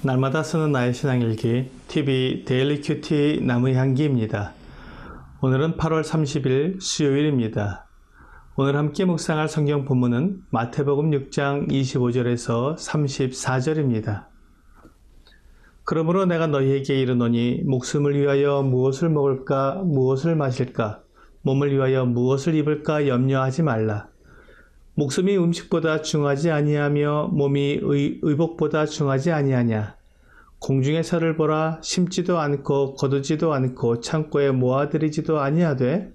날마다 쓰는 나의 신앙일기 TV 데일리 큐티 나무의 향기입니다. 오늘은 8월 30일 수요일입니다. 오늘 함께 묵상할 성경 본문은 마태복음 6장 25절에서 34절입니다. 그러므로 내가 너희에게 이르노니 목숨을 위하여 무엇을 먹을까 무엇을 마실까 몸을 위하여 무엇을 입을까 염려하지 말라. 목숨이 음식보다 중하지 아니하며 몸이 의복보다 중하지 아니하냐. 공중의 새를 보라. 심지도 않고 거두지도 않고 창고에 모아들이지도 아니하되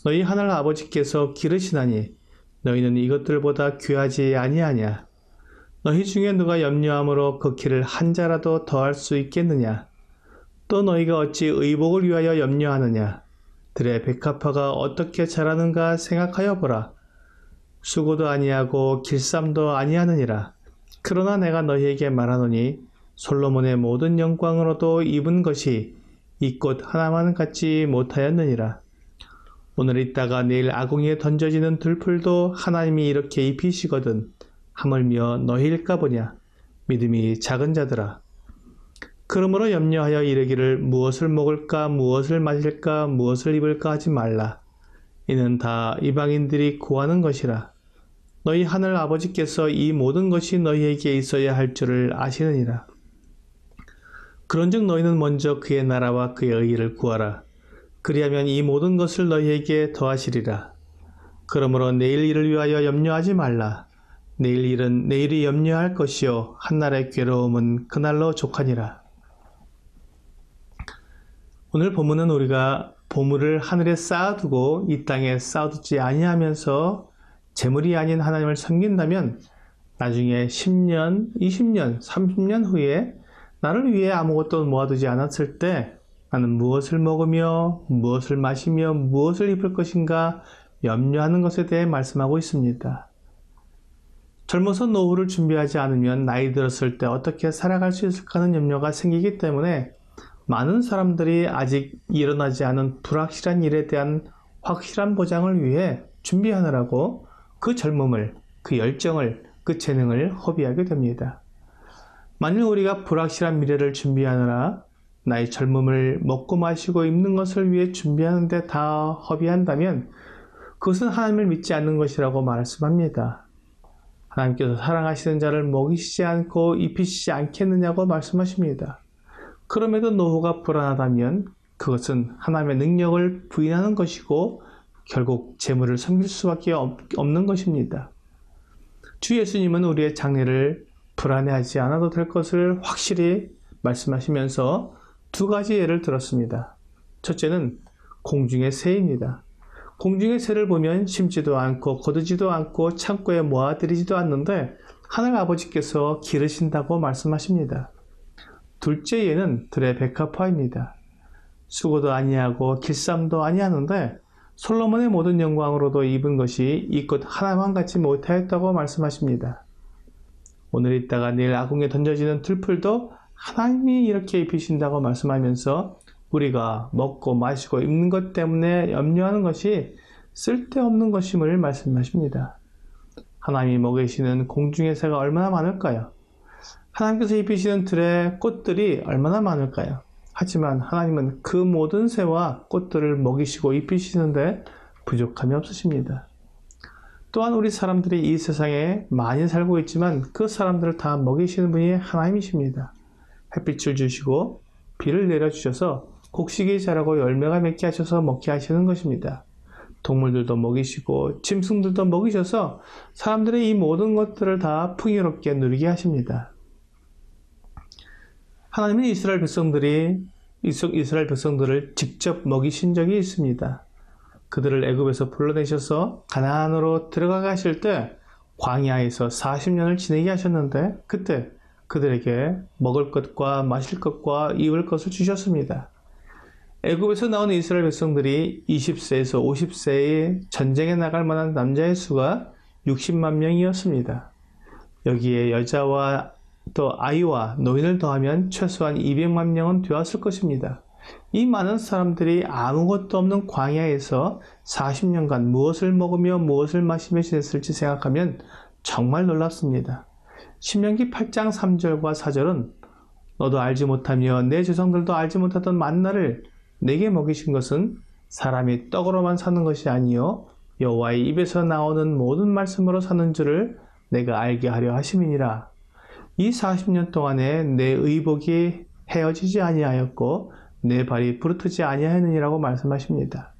너희 하늘 아버지께서 기르시나니 너희는 이것들보다 귀하지 아니하냐. 너희 중에 누가 염려함으로 그 키를 한 자라도 더할 수 있겠느냐. 또 너희가 어찌 의복을 위하여 염려하느냐. 들의 백합화가 어떻게 자라는가 생각하여 보라. 수고도 아니하고 길쌈도 아니하느니라. 그러나 내가 너희에게 말하노니 솔로몬의 모든 영광으로도 입은 것이 이 꽃 하나만 갖지 못하였느니라. 오늘 있다가 내일 아궁이에 던져지는 들풀도 하나님이 이렇게 입히시거든 하물며 너희일까 보냐. 믿음이 작은 자들아. 그러므로 염려하여 이르기를 무엇을 먹을까 무엇을 마실까 무엇을 입을까 하지 말라. 이는 다 이방인들이 구하는 것이라. 너희 하늘 아버지께서 이 모든 것이 너희에게 있어야 할 줄을 아시느니라. 그런즉 너희는 먼저 그의 나라와 그의 의의를 구하라. 그리하면 이 모든 것을 너희에게 더하시리라. 그러므로 내일 일을 위하여 염려하지 말라. 내일 일은 내일이 염려할 것이요 한날의 괴로움은 그날로 족하니라. 오늘 본문은 우리가 보물을 하늘에 쌓아두고 이 땅에 쌓아두지 아니하면서 재물이 아닌 하나님을 섬긴다면 나중에 10년, 20년, 30년 후에 나를 위해 아무것도 모아두지 않았을 때 나는 무엇을 먹으며 무엇을 마시며 무엇을 입을 것인가 염려하는 것에 대해 말씀하고 있습니다. 젊어서 노후를 준비하지 않으면 나이 들었을 때 어떻게 살아갈 수 있을까 하는 염려가 생기기 때문에 많은 사람들이 아직 일어나지 않은 불확실한 일에 대한 확실한 보장을 위해 준비하느라고 그 젊음을, 그 열정을, 그 재능을 허비하게 됩니다. 만일 우리가 불확실한 미래를 준비하느라 나의 젊음을 먹고 마시고 입는 것을 위해 준비하는 데 다 허비한다면 그것은 하나님을 믿지 않는 것이라고 말씀합니다. 하나님께서 사랑하시는 자를 먹이시지 않고 입히시지 않겠느냐고 말씀하십니다. 그럼에도 노후가 불안하다면 그것은 하나님의 능력을 부인하는 것이고 결국 재물을 섬길 수밖에 없는 것입니다. 주 예수님은 우리의 장래를 불안해하지 않아도 될 것을 확실히 말씀하시면서 두 가지 예를 들었습니다. 첫째는 공중의 새입니다. 공중의 새를 보면 심지도 않고 거두지도 않고 창고에 모아들이지도 않는데 하늘 아버지께서 기르신다고 말씀하십니다. 둘째 예는 들의 백합화입니다. 수고도 아니하고 길쌈도 아니하는데 솔로몬의 모든 영광으로도 입은 것이 이 꽃 하나만 갖지 못하였다고 말씀하십니다. 오늘 있다가 내일 아궁이에 던져지는 들풀도 하나님이 이렇게 입히신다고 말씀하면서 우리가 먹고 마시고 입는 것 때문에 염려하는 것이 쓸데없는 것임을 말씀하십니다. 하나님이 먹이시는 공중의 새가 얼마나 많을까요? 하나님께서 입히시는 들의 꽃들이 얼마나 많을까요? 하지만 하나님은 그 모든 새와 꽃들을 먹이시고 입히시는데 부족함이 없으십니다. 또한 우리 사람들이 이 세상에 많이 살고 있지만 그 사람들을 다 먹이시는 분이 하나님이십니다. 햇빛을 주시고 비를 내려주셔서 곡식이 자라고 열매가 맺게 하셔서 먹게 하시는 것입니다. 동물들도 먹이시고 짐승들도 먹이셔서 사람들의 이 모든 것들을 다 풍요롭게 누리게 하십니다. 하나님은 이스라엘 백성들을 직접 먹이신 적이 있습니다. 그들을 애굽에서 불러내셔서 가나안으로 들어가게 하실 때 광야에서 40년을 지내게 하셨는데 그때 그들에게 먹을 것과 마실 것과 입을 것을 주셨습니다. 애굽에서 나온 이스라엘 백성들이 20세에서 50세에 전쟁에 나갈 만한 남자의 수가 60만 명이었습니다. 여기에 여자와 또 아이와 노인을 더하면 최소한 200만 명은 되었을 것입니다. 이 많은 사람들이 아무것도 없는 광야에서 40년간 무엇을 먹으며 무엇을 마시며 지냈을지 생각하면 정말 놀랍습니다. 신명기 8장 3절과 4절은 너도 알지 못하며 내 조상들도 알지 못하던 만나를 내게 먹이신 것은 사람이 떡으로만 사는 것이 아니요 여호와의 입에서 나오는 모든 말씀으로 사는 줄을 내가 알게 하려 하심이니라. 이 40년 동안에 내 의복이 헤어지지 아니하였고 내 발이 부르트지 아니하였느니라고 말씀하십니다.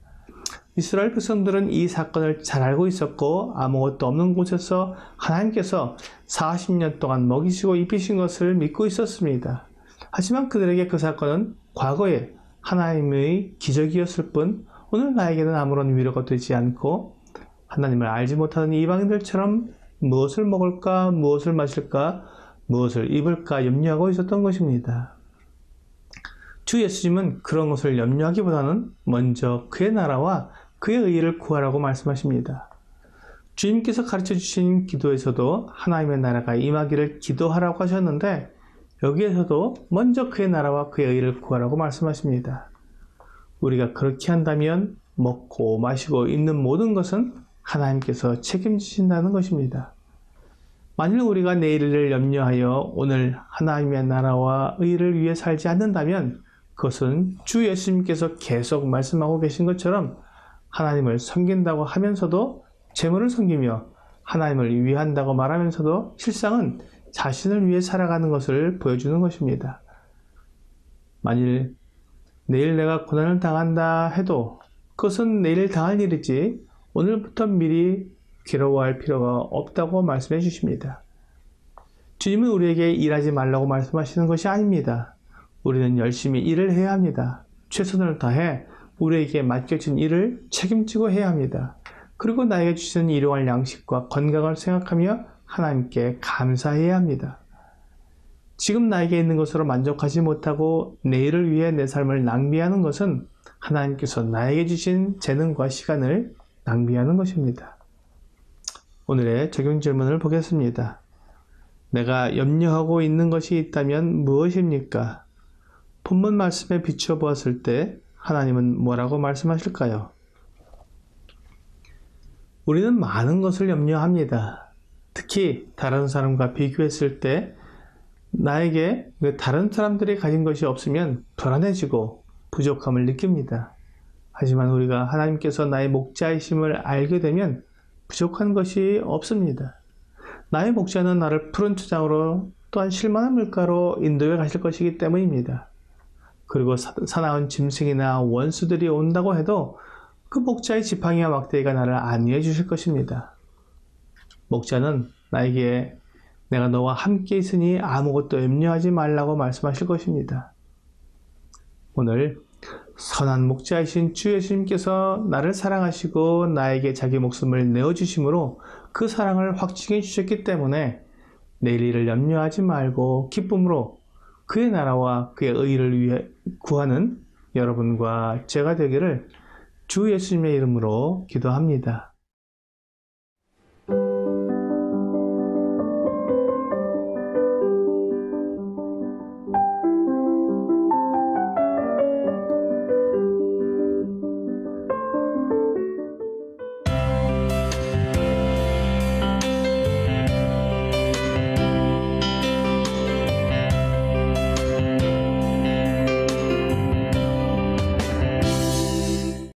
이스라엘 백성들은 이 사건을 잘 알고 있었고 아무것도 없는 곳에서 하나님께서 40년 동안 먹이시고 입히신 것을 믿고 있었습니다. 하지만 그들에게 그 사건은 과거에 하나님의 기적이었을 뿐 오늘 나에게는 아무런 위로가 되지 않고 하나님을 알지 못하는 이방인들처럼 무엇을 먹을까, 무엇을 마실까, 무엇을 입을까 염려하고 있었던 것입니다. 주 예수님은 그런 것을 염려하기보다는 먼저 그의 나라와 그의 의를 구하라고 말씀하십니다. 주님께서 가르쳐 주신 기도에서도 하나님의 나라가 임하기를 기도하라고 하셨는데 여기에서도 먼저 그의 나라와 그의 의를 구하라고 말씀하십니다. 우리가 그렇게 한다면 먹고 마시고 입는 모든 것은 하나님께서 책임지신다는 것입니다. 만일 우리가 내일을 염려하여 오늘 하나님의 나라와 의를 위해 살지 않는다면 그것은 주 예수님께서 계속 말씀하고 계신 것처럼 하나님을 섬긴다고 하면서도 재물을 섬기며 하나님을 위한다고 말하면서도 실상은 자신을 위해 살아가는 것을 보여주는 것입니다. 만일 내일 내가 고난을 당한다 해도 그것은 내일 당할 일이지 오늘부터 미리 괴로워할 필요가 없다고 말씀해 주십니다. 주님은 우리에게 일하지 말라고 말씀하시는 것이 아닙니다. 우리는 열심히 일을 해야 합니다. 최선을 다해 우리에게 맡겨진 일을 책임지고 해야 합니다. 그리고 나에게 주시는 일용할 양식과 건강을 생각하며 하나님께 감사해야 합니다. 지금 나에게 있는 것으로 만족하지 못하고 내일을 위해 내 삶을 낭비하는 것은 하나님께서 나에게 주신 재능과 시간을 낭비하는 것입니다. 오늘의 적용 질문을 보겠습니다. 내가 염려하고 있는 것이 있다면 무엇입니까? 본문 말씀에 비추어 보았을 때 하나님은 뭐라고 말씀하실까요? 우리는 많은 것을 염려합니다. 특히 다른 사람과 비교했을 때 나에게 다른 사람들이 가진 것이 없으면 불안해지고 부족함을 느낍니다. 하지만 우리가 하나님께서 나의 목자이심을 알게 되면 부족한 것이 없습니다. 나의 목자는 나를 푸른 초장으로 또한 쉴만한 물가로 인도해 가실 것이기 때문입니다. 그리고 사나운 짐승이나 원수들이 온다고 해도 그 목자의 지팡이와 막대기가 나를 안위해 주실 것입니다. 목자는 나에게 내가 너와 함께 있으니 아무것도 염려하지 말라고 말씀하실 것입니다. 오늘 선한 목자이신 주 예수님께서 나를 사랑하시고 나에게 자기 목숨을 내어주심으로 그 사랑을 확증해 주셨기 때문에 내일 일을 염려하지 말고 기쁨으로 그의 나라와 그의 의를 위해 구하는 여러분과 제가 되기를 주 예수님의 이름으로 기도합니다.